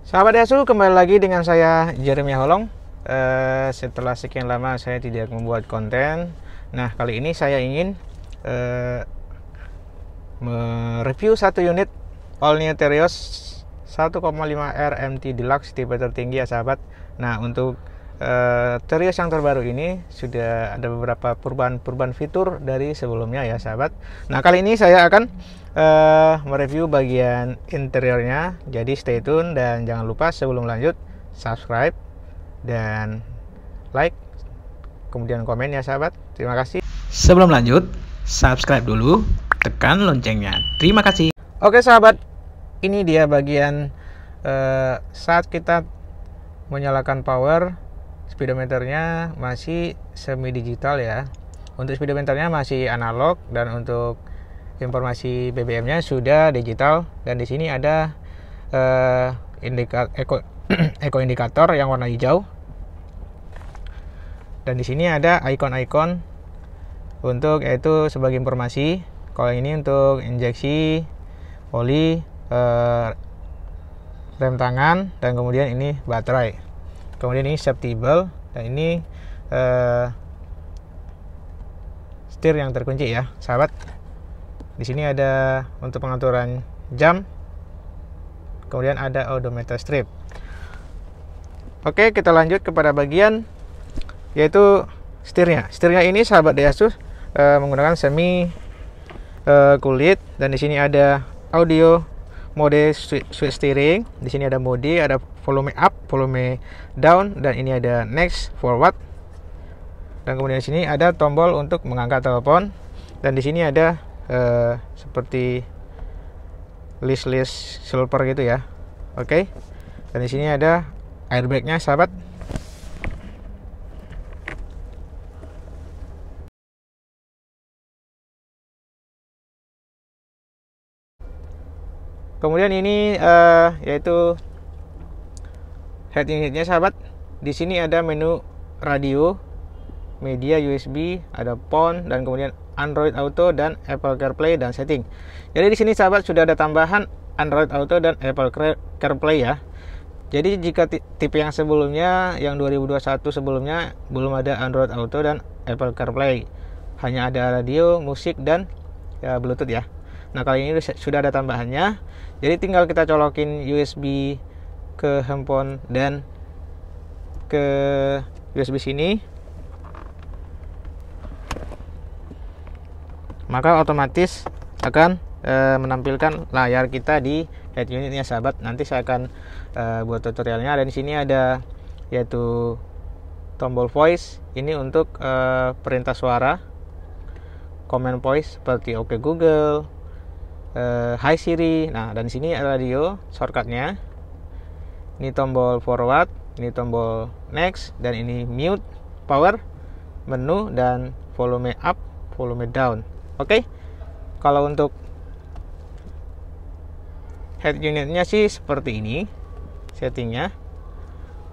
Sahabat Yasu, kembali lagi dengan saya Jeremy Holong. Setelah sekian lama saya tidak membuat konten. Nah, kali ini saya ingin mereview satu unit all new Terios 1,5 R MT Deluxe tipe tertinggi ya sahabat. Nah, untuk Terios yang terbaru ini sudah ada beberapa perubahan fitur dari sebelumnya ya sahabat. Nah, kali ini saya akan mereview bagian interiornya, jadi stay tune dan jangan lupa sebelum lanjut subscribe dan like, kemudian komen ya sahabat. Terima kasih. Sebelum lanjut, subscribe dulu, tekan loncengnya. Terima kasih. Oke sahabat, ini dia bagian saat kita menyalakan power. Speedometernya masih semi digital ya. Untuk speedometernya masih analog dan untuk informasi BBM-nya sudah digital, dan di sini ada eco indikator yang warna hijau, dan di sini ada icon-icon untuk yaitu sebagai informasi. Kalau ini untuk injeksi oli, rem tangan, dan kemudian ini baterai, kemudian ini safety belt, dan ini setir yang terkunci ya sahabat. Di sini ada untuk pengaturan jam, kemudian ada odometer strip. Oke, kita lanjut kepada bagian yaitu setirnya. Setirnya ini sahabat Asus menggunakan semi kulit, dan di sini ada audio mode switch steering. Di sini ada mode, ada volume up, volume down, dan ini ada next, forward. Dan kemudian di sini ada tombol untuk mengangkat telepon, dan di sini ada seperti list silver gitu ya. Oke. Dan di sini ada airbagnya sahabat. Kemudian ini yaitu head unitnya sahabat. Di sini ada menu radio, media USB, ada phone, dan kemudian Android Auto dan Apple CarPlay dan setting. Jadi di sini sahabat sudah ada tambahan Android Auto dan Apple CarPlay ya. Jadi jika tipe yang sebelumnya, yang 2021 sebelumnya, belum ada Android Auto dan Apple CarPlay, hanya ada radio, musik, dan ya Bluetooth ya. Nah, kali ini sudah ada tambahannya. Jadi tinggal kita colokin USB ke handphone dan ke USB sini, maka otomatis akan menampilkan layar kita di head unitnya sahabat. Nanti saya akan buat tutorialnya. Dan di sini ada yaitu tombol voice, ini untuk perintah suara, command voice seperti OK Google, Hi Siri. Nah, dan di sini ada radio shortcutnya. Ini tombol forward, ini tombol next, dan ini mute, power, menu, dan volume up, volume down. Oke. Kalau untuk head unitnya sih seperti ini settingnya.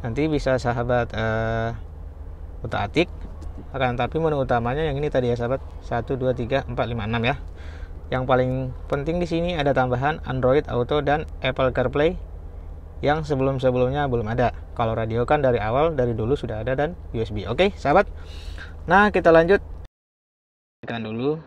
Nanti bisa sahabat utak-atik. Akan tapi menu utamanya yang ini tadi ya sahabat, 1 2 3 4 5 6 ya. Yang paling penting di sini ada tambahan Android Auto dan Apple CarPlay yang sebelumnya belum ada. Kalau radio kan dari awal, dari dulu sudah ada, dan USB. Oke sahabat. Nah, kita lanjut. Tekan dulu.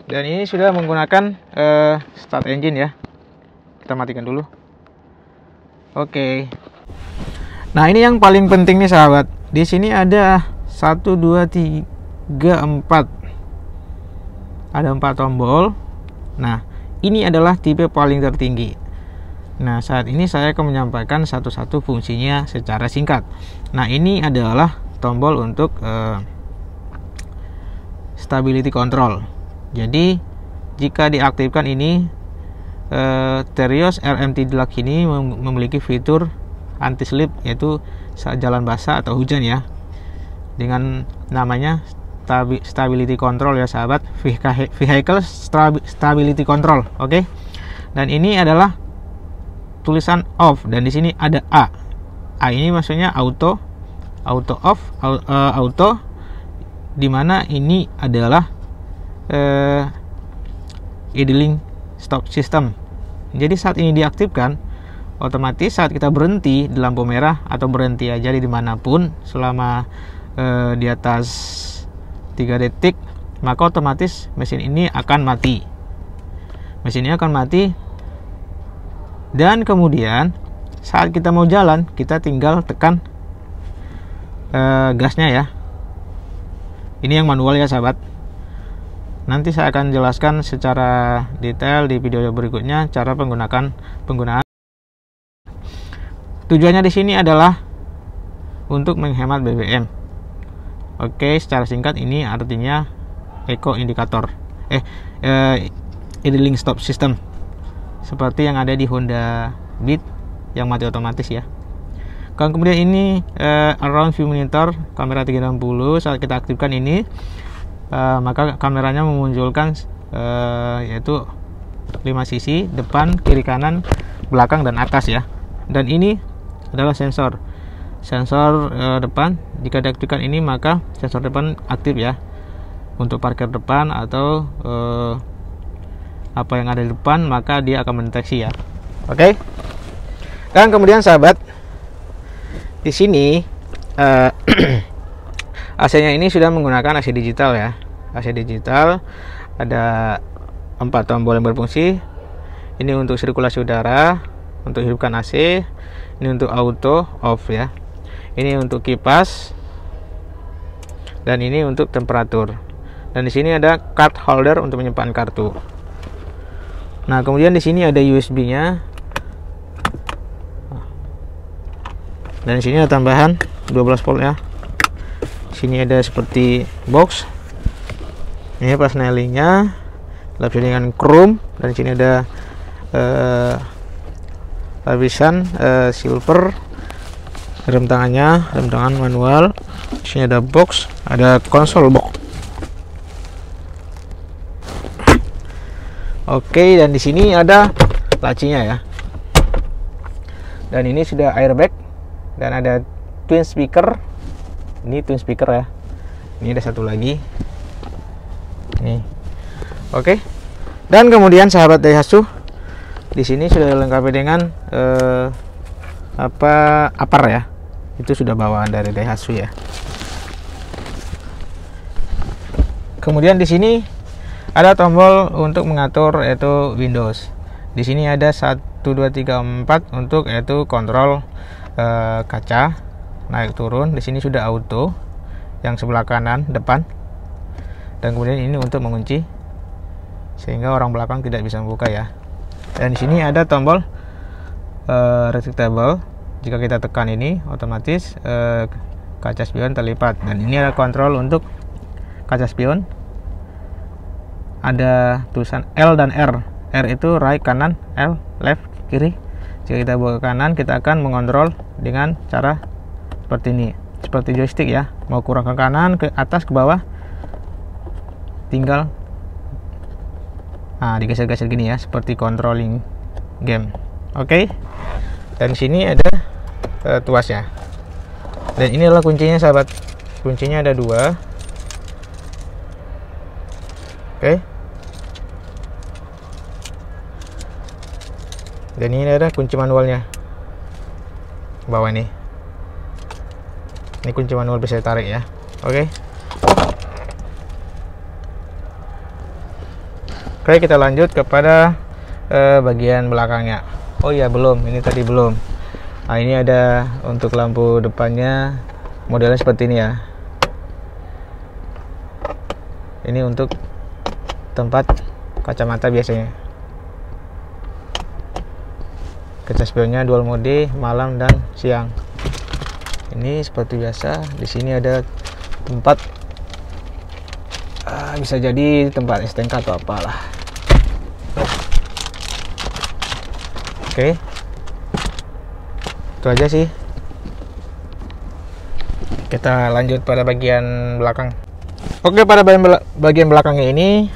Dan ini sudah menggunakan start engine ya. Kita matikan dulu. Oke. Nah, ini yang paling penting nih sahabat. Di sini ada 1 2 3 4. Ada 4 tombol. Nah, ini adalah tipe paling tertinggi. Nah, saat ini saya akan menyampaikan satu-satu fungsinya secara singkat. Nah, ini adalah tombol untuk stability control. Jadi jika diaktifkan ini, Terios RMT Deluxe ini memiliki fitur anti slip, yaitu saat jalan basah atau hujan ya, dengan namanya stability control ya sahabat, vehicle stability control. Oke. Dan ini adalah tulisan off, dan di sini ada A ini maksudnya auto off, auto, dimana ini adalah idling stop system. Jadi saat ini diaktifkan, otomatis saat kita berhenti di lampu merah atau berhenti aja di dimanapun selama di atas 3 detik, maka otomatis mesin ini akan mati. Mesin ini akan mati, dan kemudian saat kita mau jalan, kita tinggal tekan gasnya ya. Ini yang manual ya sahabat. Nanti saya akan jelaskan secara detail di video berikutnya cara penggunaan. Tujuannya di sini adalah untuk menghemat BBM. Oke, secara singkat ini artinya eco indikator, idling stop system, seperti yang ada di Honda Beat yang mati otomatis ya. Kemudian ini around view monitor kamera 360. Saat kita aktifkan ini, maka kameranya memunculkan yaitu 5 sisi, depan, kiri, kanan, belakang, dan atas ya. Dan ini adalah sensor depan. Jika diaktifkan ini, maka sensor depan aktif ya, untuk parkir depan atau apa yang ada di depan, maka dia akan mendeteksi ya. Oke. Dan kemudian sahabat, di sini AC-nya ini sudah menggunakan AC digital ya. AC digital ada 4 tombol yang berfungsi. Ini untuk sirkulasi udara, untuk hidupkan AC. Ini untuk auto off ya. Ini untuk kipas, dan ini untuk temperatur. Dan di sini ada card holder untuk menyimpan kartu. Nah, kemudian di sini ada USB-nya. Dan di sini ada tambahan 12 volt ya. Sini ada seperti box. Ini persnelingnya, lapis dengan chrome, dan di sini ada lapisan silver. Rem tangan manual. Di sini ada box, ada konsol box. Oke, dan di sini ada lacinya ya. Dan ini sudah airbag. Dan ada twin speaker. Ini twin speaker ya. Ini ada satu lagi. Nih. Oke. Dan kemudian sahabat Daihatsu, di sini sudah dilengkapi dengan upper ya. Itu sudah bawaan dari Daihatsu ya. Kemudian di sini ada tombol untuk mengatur yaitu Windows. Di sini ada 1 2 3 4 untuk yaitu kontrol kaca naik turun. Di sini sudah auto yang sebelah kanan depan, dan kemudian ini untuk mengunci sehingga orang belakang tidak bisa membuka ya. Dan di sini ada tombol retractable. Jika kita tekan ini, otomatis kaca spion terlipat. Dan ini ada kontrol untuk kaca spion. Ada tulisan L dan R. R itu right kanan, L left kiri. Jika kita bawa ke kanan, kita akan mengontrol dengan cara seperti ini, seperti joystick ya. Mau kurang ke kanan, ke atas, ke bawah, tinggal digeser-geser gini ya, seperti controlling game. Oke. Dan sini ada tuasnya. Dan ini adalah kuncinya sahabat. Kuncinya ada 2. Oke. Dan ini ada kunci manualnya bawah nih. Ini kunci manual bisa ditarik ya. Oke. Oke, kita lanjut kepada bagian belakangnya. Oh iya, belum. Ini tadi belum. Nah, ini ada untuk lampu depannya, modelnya seperti ini ya. Ini untuk tempat kacamata biasanya. Kaca spionnya dual mode malam dan siang. Ini seperti biasa. Di sini ada tempat, bisa jadi tempat STNK atau apalah. Oke. Itu aja sih. Kita lanjut pada bagian belakang. Oke, pada bagian belakangnya ini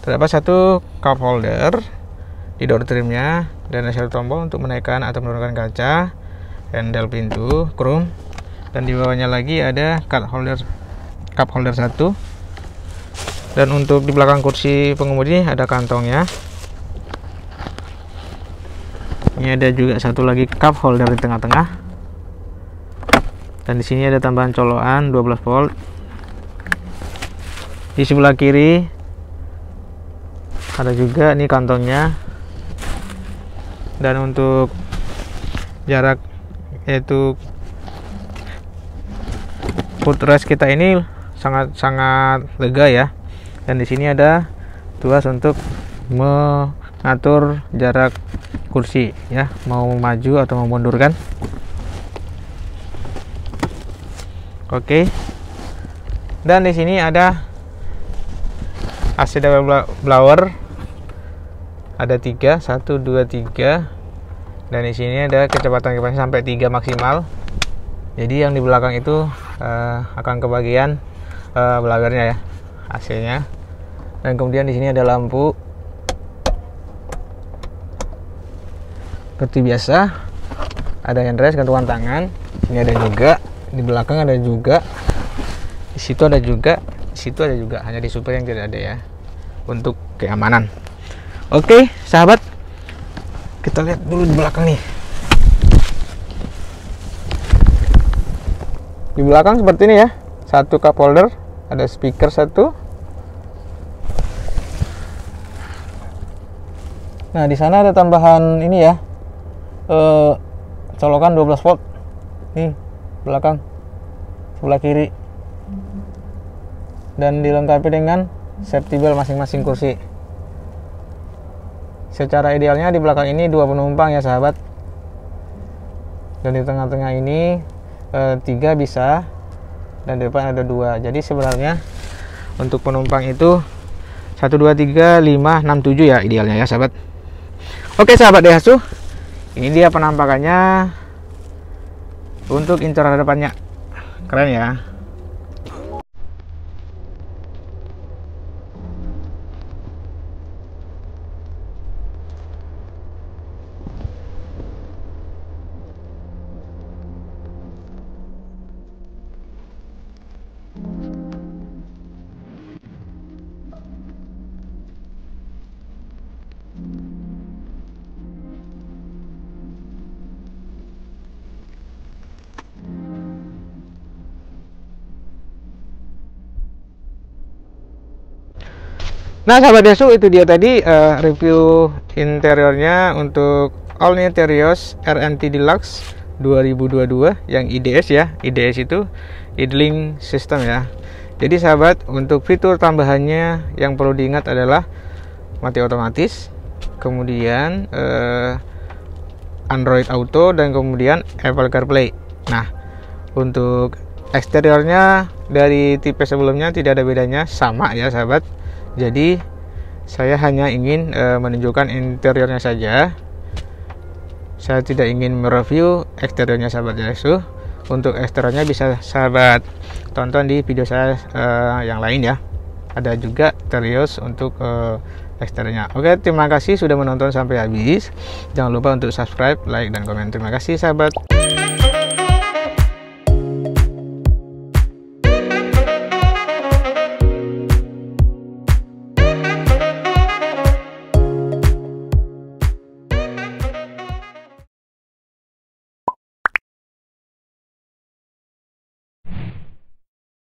terdapat satu cup holder di door trimnya, dan ada satu tombol untuk menaikkan atau menurunkan kaca, handle pintu, chrome, dan di bawahnya lagi ada cup holder 1. Dan untuk di belakang kursi pengemudi ada kantongnya. Ini ada juga satu lagi cup holder di tengah-tengah. Dan di sini ada tambahan colokan 12 volt. Di sebelah kiri ada juga nih kantongnya. Dan untuk jarak yaitu footrest kita ini sangat lega ya. Dan di sini ada tuas untuk mengatur jarak kursi ya, mau maju atau memundurkan. Oke. Dan di sini ada AC double blower. Ada 3, 1, 2, 3. Dan di sini ada kecepatan kipas sampai 3 maksimal. Jadi yang di belakang itu akan kebagian belagarnya ya, AC-nya. Dan kemudian di sini ada lampu seperti biasa, ada handrest gantungan tangan. Ini ada juga, di belakang ada juga, di situ ada juga, di situ ada juga. Hanya di super yang tidak ada ya, untuk keamanan. Oke sahabat, kita lihat dulu di belakang nih. Di belakang seperti ini ya, satu cup holder, ada speaker satu. Nah di sana ada tambahan ini ya, colokan 12 volt nih belakang sebelah kiri, dan dilengkapi dengan safety belt masing-masing kursi. Secara idealnya di belakang ini 2 penumpang ya sahabat, dan di tengah-tengah ini 3 bisa, dan di depan ada 2. Jadi sebenarnya untuk penumpang itu 1, 2, 3, 5, 6, 7 ya idealnya ya sahabat. Oke sahabat Daihatsu, ini dia penampakannya untuk interior depannya. Keren ya. Nah sahabat Daihatsu, itu dia tadi review interiornya untuk All New Terios RMT Deluxe 2022 yang IDS ya. IDS itu idling system ya. Jadi sahabat, untuk fitur tambahannya yang perlu diingat adalah mati otomatis, kemudian Android Auto, dan kemudian Apple CarPlay. Nah untuk eksteriornya dari tipe sebelumnya tidak ada bedanya, sama ya sahabat. Jadi saya hanya ingin menunjukkan interiornya saja. Saya tidak ingin mereview eksteriornya sahabat Daihatsu. Untuk eksteriornya bisa sahabat tonton di video saya yang lain ya. Ada juga Terios untuk eksteriornya. Oke, terima kasih sudah menonton sampai habis. Jangan lupa untuk subscribe, like, dan komen. Terima kasih sahabat.